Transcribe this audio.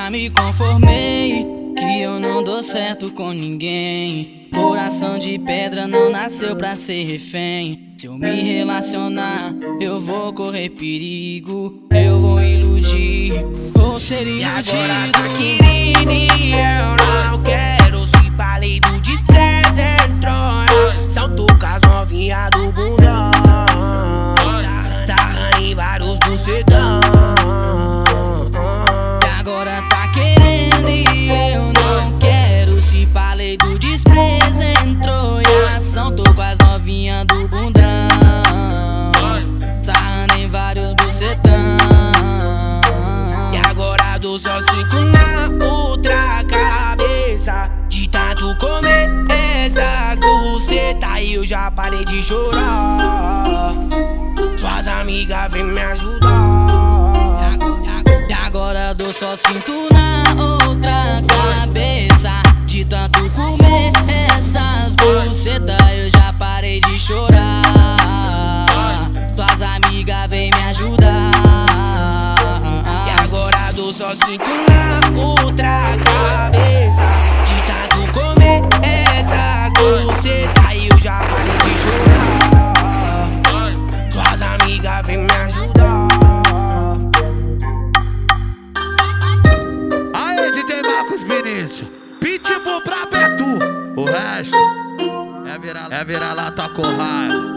já me conformei que eu não dou certo com ninguém. Coração de pedra não nasceu pra ser refém. Se eu me relacionar, eu vou correr perigo. Eu vou iludir ou ser iludido. E agora tá querendo e eu não quero. Se falei do desprezo entrou. Saltou com as novinhas do bundão. Tá em vários bucetão. E agora tá querendo e eu não quero. Se falei do desprezo entrou em ação. Tô com as novinhas do bundão. Sarrando em vários bucetão. E agora dou só cinco na outra cabeça. De tanto comer essas bucetas eu já parei de chorar. Suas amigas vêm me ajudar. E agora dou só cinto na outra cabeça. De tanto comer essas bucetas eu já parei de chorar. Tuas amigas vêm me ajudar. E agora dou só cinto na outra cabeça. De tanto comer essas bucetas eu já parei de chorar. Suas amigas vêm me ajudar. Aê, DJ Marcos Vinícius, Pitbull pra Beto. O resto é virar lá, tá com raiva.